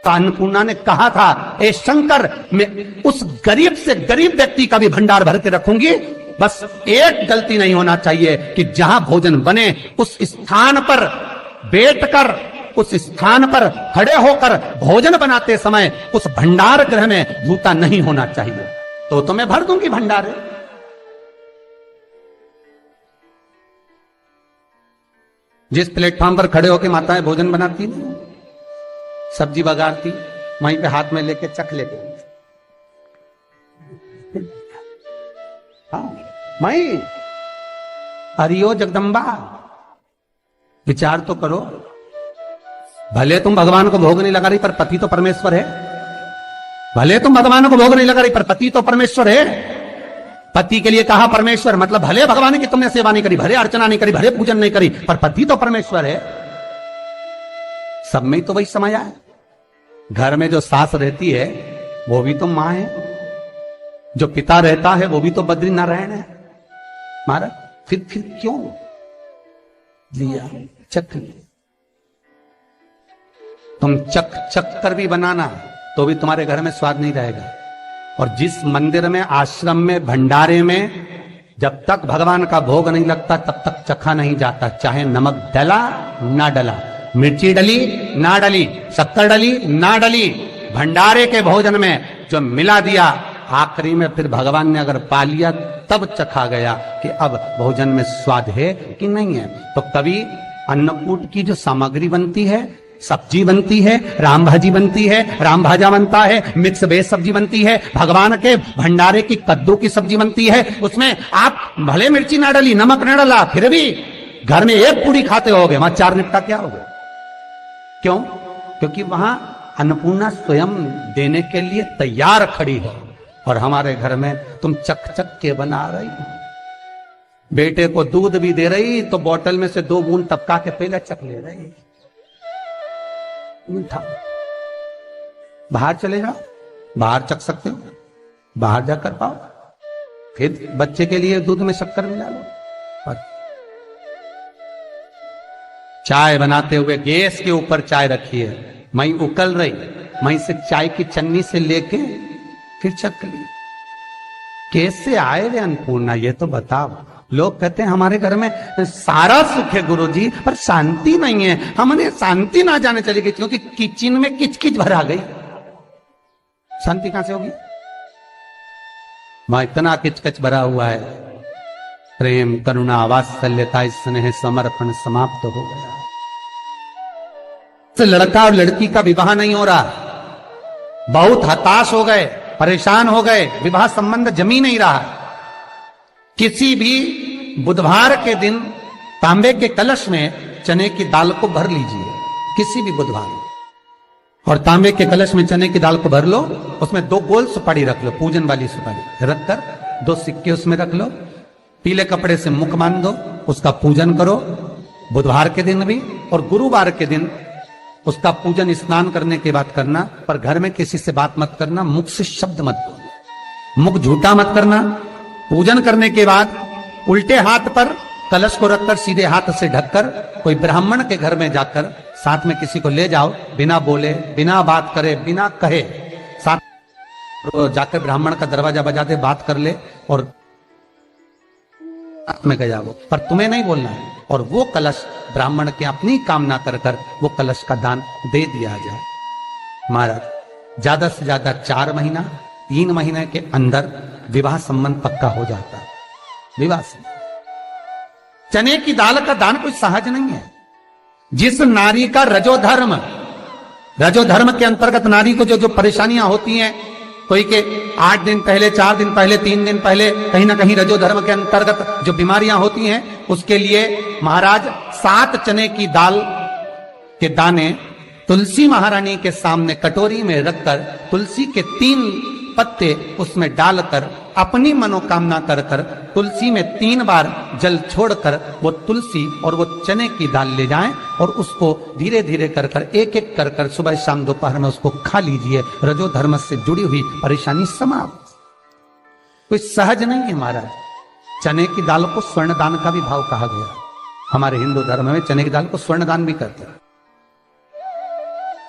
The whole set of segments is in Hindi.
तो अन्नपूर्णा ने कहा था, ए शंकर, मैं उस गरीब से गरीब व्यक्ति का भी भंडार भर के रखूंगी, बस एक गलती नहीं होना चाहिए कि जहां भोजन बने उस स्थान पर बैठकर, उस स्थान पर खड़े होकर भोजन बनाते समय उस भंडार गृह में जूता नहीं होना चाहिए। तो मैं भर दूंगी भंडारे। जिस प्लेटफॉर्म पर खड़े होकर माताएं भोजन बनाती थी, सब्जी बगारती, वहीं पे हाथ में लेके चख लेते, हाँ मई हरियो जगदम्बा, विचार तो करो। भले तुम भगवान को भोग नहीं लगा रही पर पति तो परमेश्वर है। भले तुम भगवान को भोग नहीं लगा रही पर पति तो परमेश्वर है। पति के लिए कहा परमेश्वर, मतलब भले भगवान की तुमने सेवा नहीं करी, भले अर्चना नहीं करी, भले पूजन नहीं करी, पर पति तो परमेश्वर है। सब में तो वही समाया है। घर में जो सास रहती है वो भी तो मां है, जो पिता रहता है वो भी तो बद्रीनारायण है। महाराज फिर क्यों लिया, चक लिया। तुम चक चक कर भी बनाना तो भी तुम्हारे घर में स्वाद नहीं रहेगा। और जिस मंदिर में, आश्रम में, भंडारे में जब तक भगवान का भोग नहीं लगता तब तक चखा नहीं जाता, चाहे नमक डला ना डला, मिर्ची डली ना डली, शक्कर डली ना डली, भंडारे के भोजन में जो मिला दिया, आखिरी में फिर भगवान ने अगर पा लिया तब चखा गया कि अब भोजन में स्वाद है कि नहीं है। तो कभी अन्नकूट की जो सामग्री बनती है, सब्जी बनती है, राम भाजी बनती है, राम भाजा बनता है, मिक्स वेज सब्जी बनती है, भगवान के भंडारे की कद्दू की सब्जी बनती है, उसमें आप भले मिर्ची ना डली, नमक ना डला, फिर भी घर में एक पूरी खाते होगे, वहां चार निपटा क्या होगा? क्यों? क्योंकि वहां अन्नपूर्णा स्वयं देने के लिए तैयार खड़ी है। और हमारे घर में तुम चक चक के बना रही हो। बेटे को दूध भी दे रही तो बोतल में से 2 बूंद टपका के पहले चक ले रही। बाहर चले जाओ, बाहर चख सकते हो, बाहर जाकर पाओ, फिर बच्चे के लिए दूध में शक्कर मिला लो। चाय बनाते हुए गैस के ऊपर चाय रखी है, मई उकल रही, मई से चाय की चन्नी से लेके फिर चख ली। कैसे आए रे अन्नपूर्णा, ये तो बताओ। लोग कहते हैं हमारे घर में सारा सुख है गुरुजी, पर शांति नहीं है। हमने शांति ना जाने चली गई क्योंकि किचन में किचकिच भरा गई। शांति कहां से होगी? वहां इतना किचकिच भरा हुआ है, प्रेम, करुणा, वात्सल्यता, स्नेह, समर्पण समाप्त हो गया। तो लड़का और लड़की का विवाह नहीं हो रहा, बहुत हताश हो गए, परेशान हो गए, विवाह संबंध जमी नहीं रहा। किसी भी बुधवार के दिन तांबे के कलश में चने की दाल को भर लीजिए, किसी भी बुधवार, और तांबे के कलश में चने की दाल को भर लो, उसमें 2 गोल सुपारी रख लो, पूजन वाली सुपारी रखकर 2 सिक्के उसमें रख लो, पीले कपड़े से मुख बांध दो, उसका पूजन करो बुधवार के दिन भी, और गुरुवार के दिन उसका पूजन स्नान करने के बाद करना। पर घर में किसी से बात मत करना, मुख से शब्द मत बोलना, मुख झूठा मत करना। पूजन करने के बाद उल्टे हाथ पर कलश को रखकर सीधे हाथ से ढककर कोई ब्राह्मण के घर में जाकर साथ में किसी को ले जाओ, बिना बोले, बिना बात करे, बिना कहे, साथ जाकर ब्राह्मण का दरवाजा बजा दे, बात कर ले और में गया वो, पर तुम्हें नहीं बोलना है। और वो कलश ब्राह्मण के अपनी कामना कर कर वो कलश का दान दे दिया जाए। महाराज ज्यादा से ज्यादा 4 महीना 3 महीने के अंदर विवाह संबंध पक्का हो जाता है। विवाह से चने की दाल का दान कोई सहज नहीं है। जिस नारी का रजोधर्म के अंतर्गत नारी को जो परेशानियां होती हैं, कोई के 8 दिन पहले, 4 दिन पहले, 3 दिन पहले कहीं ना कहीं रजोधर्म के अंतर्गत जो बीमारियां होती हैं, उसके लिए महाराज 7 चने की दाल के दाने तुलसी महारानी के सामने कटोरी में रखकर तुलसी के 3 पत्ते उसमें डालकर अपनी मनोकामना कर कर तुलसी में 3 बार जल छोड़कर वो तुलसी और वो चने की दाल ले जाएं और उसको धीरे धीरे कर कर एक एक कर कर सुबह शाम दोपहर में उसको खा लीजिए। रजो धर्म से जुड़ी हुई परेशानी समाप्त। कोई सहज नहीं है महाराज। चने की दाल को स्वर्ण दान का भी भाव कहा गया। हमारे हिंदू धर्म में चने की दाल को स्वर्ण दान भी करते हैं।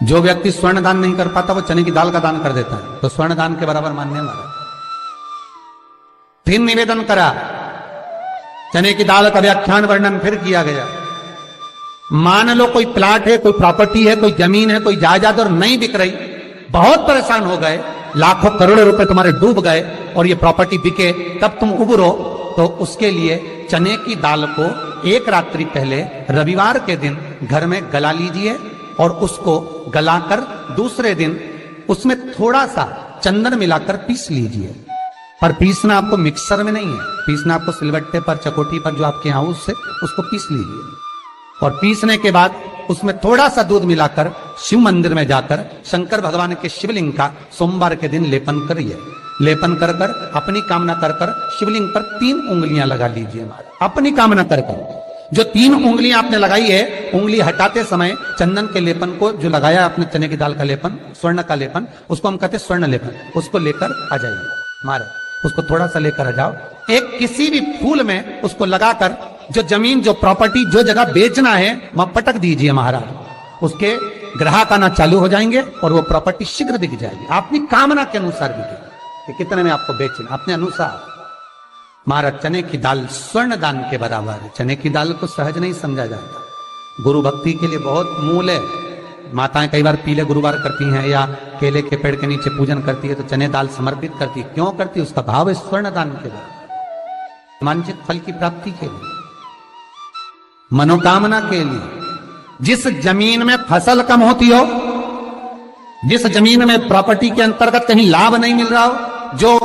जो व्यक्ति स्वर्ण दान नहीं कर पाता वो चने की दाल का दान कर देता है, तो स्वर्ण दान के बराबर मानने वाला। फिर निवेदन करा, चने की दाल का व्याख्यान वर्णन फिर किया गया। मान लो कोई प्लाट है, कोई प्रॉपर्टी है, कोई जमीन है, कोई जायदाद और नहीं बिक रही, बहुत परेशान हो गए, लाखों करोड़ों रुपए तुम्हारे डूब गए और ये प्रॉपर्टी बिके, तब तुम उबरो, तो उसके लिए चने की दाल को एक रात्रि पहले रविवार के दिन घर में गला लीजिए और उसको गलाकर दूसरे दिन उसमें थोड़ा सा चंदन मिलाकर पीस लीजिए। पर पीसना आपको मिक्सर में नहीं है, पीसना आपको सिलबट्टे पर, चकोटी पर, जो आपके यहाँ उससे उसको पीस लीजिए। और पीसने के बाद उसमें थोड़ा सा दूध मिलाकर शिव मंदिर में जाकर शंकर भगवान के शिवलिंग का सोमवार के दिन लेपन करिए। लेपन कर कर अपनी कामना कर कर शिवलिंग पर 3 उंगलियां लगा लीजिए। अपनी कामना कर कर जो 3 उंगलियां आपने लगाई है, उंगली हटाते समय चंदन के लेपन को जो लगाया आपने, चने की दाल का लेपन, स्वर्ण का लेपन, उसको हम कहते हैं स्वर्ण लेपन, उसको लेकर आ जाइए महाराज। उसको थोड़ा सा लेकर आ जाओ, एक किसी भी फूल में उसको लगाकर जो जमीन, जो प्रॉपर्टी, जो जगह बेचना है वहां पटक दीजिए महाराज। उसके ग्राहक आना चालू हो जाएंगे और वो प्रॉपर्टी शीघ्र बिक जाएगी, अपनी कामना के अनुसार बिकेगी कि कितने में आपको बेचना, अपने अनुसार। महाराज चने की दाल स्वर्ण दान के बराबर है। चने की दाल को सहज नहीं समझा जाता, गुरु भक्ति के लिए बहुत मूल है। माताएं कई बार पीले गुरुवार करती हैं या केले के पेड़ के नीचे पूजन करती है तो चने दाल समर्पित करती है। क्यों करती है? उसका भाव है स्वर्ण दान के बराबर, वांछित फल की प्राप्ति के लिए, मनोकामना के लिए। जिस जमीन में फसल कम होती हो, जिस जमीन में प्रॉपर्टी के अंतर्गत कहीं लाभ नहीं मिल रहा हो, जो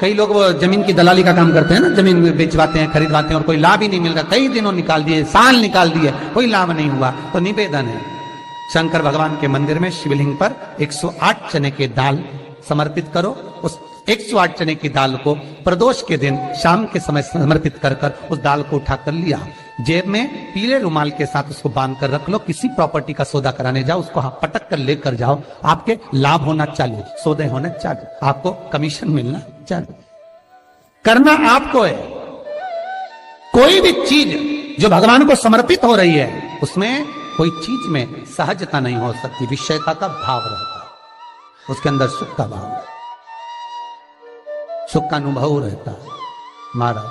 कई लोग वो जमीन की दलाली का काम करते हैं ना, जमीन बेचवाते हैं, खरीदवाते हैं और कोई लाभ ही नहीं मिल रहा, कई दिनों निकाल दिए, साल निकाल दिए, कोई लाभ नहीं हुआ, तो निवेदन है शंकर भगवान के मंदिर में शिवलिंग पर 108 चने के दाल समर्पित करो। उस 108 चने की दाल को प्रदोष के दिन शाम के समय समर्पित कर कर उस दाल को उठाकर लिया, जेब में पीले रुमाल के साथ उसको बांध कर रख लो। किसी प्रॉपर्टी का सौदा कराने जाओ, उसको पटक कर लेकर जाओ, आपके लाभ होना चालू, सौदे होने चालू, आपको कमीशन मिलना चालू। करना आपको है। कोई भी चीज जो भगवान को समर्पित हो रही है उसमें कोई चीज में सहजता नहीं हो सकती, विषयता का भाव रहता है, उसके अंदर सुख का भाव, सुख का अनुभव रहता है। महाराज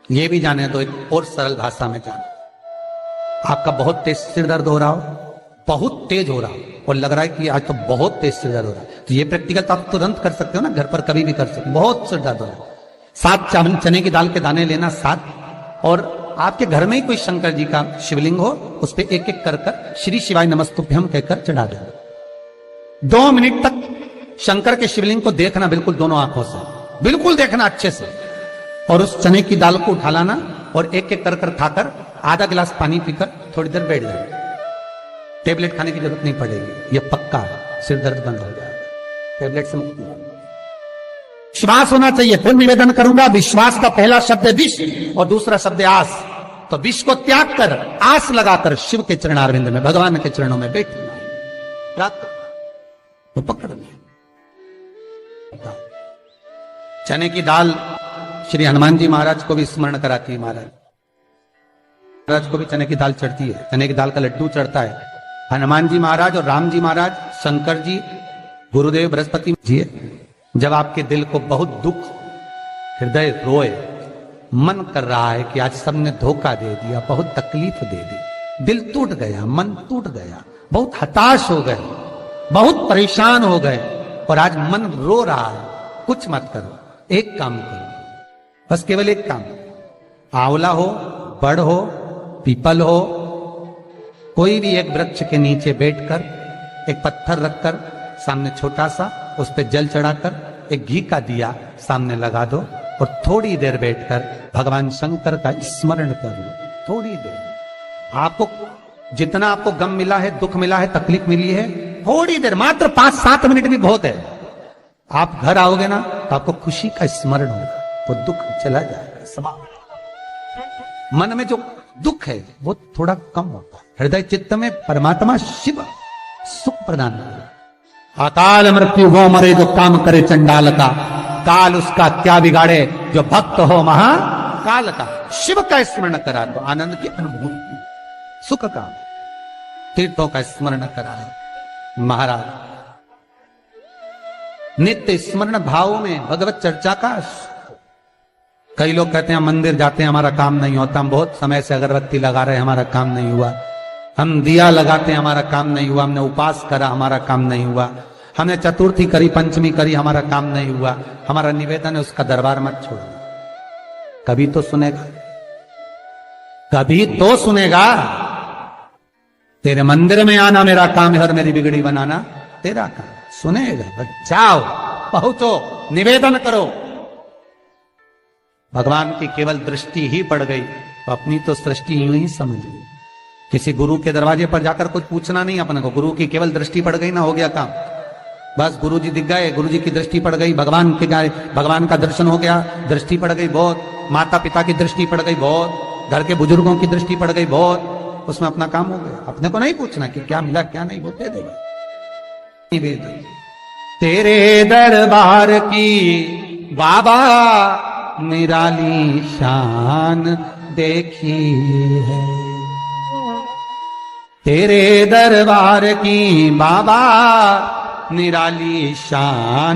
ये भी जाने तो एक और सरल भाषा में जाने, आपका बहुत तेज सिर दर्द हो रहा हो, बहुत तेज हो रहा हो और लग रहा है कि आज तो बहुत तेज सिर दर्द हो रहा है, तो ये प्रैक्टिकल तो आप तुरंत कर सकते हो ना, घर पर कभी भी कर सकते हो। बहुत सिर दर्द हो रहा है, 7 चने की दाल के दाने लेना 7, और आपके घर में ही कोई शंकर जी का शिवलिंग हो, उस पर एक एक कर कर श्री शिवाय नमस्तुभ्यम कहकर चढ़ा देना। 2 मिनट तक शंकर के शिवलिंग को देखना, बिल्कुल दोनों आंखों से, बिल्कुल देखना अच्छे से, और उस चने की दाल को उठा लाना और एक एक कर कर खाकर आधा गिलास पानी पीकर थोड़ी देर बैठ जाना। टेबलेट खाने की जरूरत नहीं पड़ेगी, यह पक्का है, सिर दर्द बंद हो जाएगा, टेबलेट से मुक्ति। विश्वास होना चाहिए। फिर निवेदन करूंगा, विश्वास का पहला शब्द है विष और दूसरा शब्द है आस। तो विष को त्याग कर आस लगाकर शिव के चरणारविंद में, भगवान के चरणों में बैठना, तो पकड़ लिया। चने की दाल श्री हनुमान जी महाराज को भी स्मरण कराती है। महाराज को भी चने की दाल चढ़ती है, चने की दाल का लड्डू चढ़ता है। हनुमान जी महाराज और राम जी महाराज, शंकर जी, गुरुदेव बृहस्पति जी, जब आपके दिल को बहुत दुख, हृदय रोए, मन कर रहा है कि आज सबने धोखा दे दिया, बहुत तकलीफ दे दी, दिल टूट गया, मन टूट गया, बहुत हताश हो गए, बहुत परेशान हो गए और आज मन रो रहा है, कुछ मत करो, एक काम करो, बस केवल एक काम, आंवला हो, बड़ हो, पीपल हो, कोई भी एक वृक्ष के नीचे बैठकर एक पत्थर रखकर सामने छोटा सा, उस पर जल चढ़ाकर एक घी का दिया सामने लगा दो और थोड़ी देर बैठकर भगवान शंकर का स्मरण कर लो। थोड़ी देर, आपको जितना आपको गम मिला है, दुख मिला है, तकलीफ मिली है, थोड़ी देर, मात्र 5-7 मिनट भी बहुत है। आप घर आओगे ना तो आपको खुशी का स्मरण होगा, वो दुख चला जाएगा, समाप्त। मन में जो दुख है वो थोड़ा कम होता है, हृदय चित्त में परमात्मा शिव सुख प्रदान करेगा। अकाल मृत्यु वो मरे जो काम करे चंडाल का, काल उसका क्या बिगाड़े जो भक्त हो महाकाल का। शिव का स्मरण करा तो आनंद की अनुभूति, सुख का। तीर्थों का स्मरण कराए। महाराज नित्य स्मरण भाव में भगवत चर्चा का। कई लोग कहते हैं मंदिर जाते हैं हमारा काम नहीं होता, हम बहुत समय से अगरबत्ती लगा रहे हैं हमारा काम नहीं हुआ, हम दिया लगाते हैं हमारा काम नहीं हुआ, हमने उपास करा हमारा काम नहीं हुआ, हमने चतुर्थी करी पंचमी करी हमारा काम नहीं हुआ। हमारा निवेदन है उसका दरबार मत छोड़ना, कभी तो सुनेगा, कभी तो सुनेगा। तेरे मंदिर में आना मेरा काम है और मेरी बिगड़ी बनाना तेरा काम, सुनेगा। बचाओ, पहुंचो, निवेदन करो। भगवान की केवल दृष्टि ही पड़ गई तो अपनी तो सृष्टि यूं ही समझ ली। किसी गुरु के दरवाजे पर जाकर कुछ पूछना नहीं अपने को, गुरु की केवल दृष्टि पड़ गई ना, हो गया काम। बस गुरु जी दिख गए, गुरु जी की दृष्टि पड़ गई, भगवान के गए, भगवान का दर्शन हो गया, दृष्टि पड़ गई बहुत, माता पिता की दृष्टि पड़ गई बहुत, घर के बुजुर्गों की दृष्टि पड़ गई बहुत, उसमें अपना काम हो गया। अपने को नहीं पूछना कि क्या मिला क्या नहीं, वो दे देगा। निवेदन तेरे दरबार की बाबा निराली शान देखी है, तेरे दरबार की बाबा निराली शान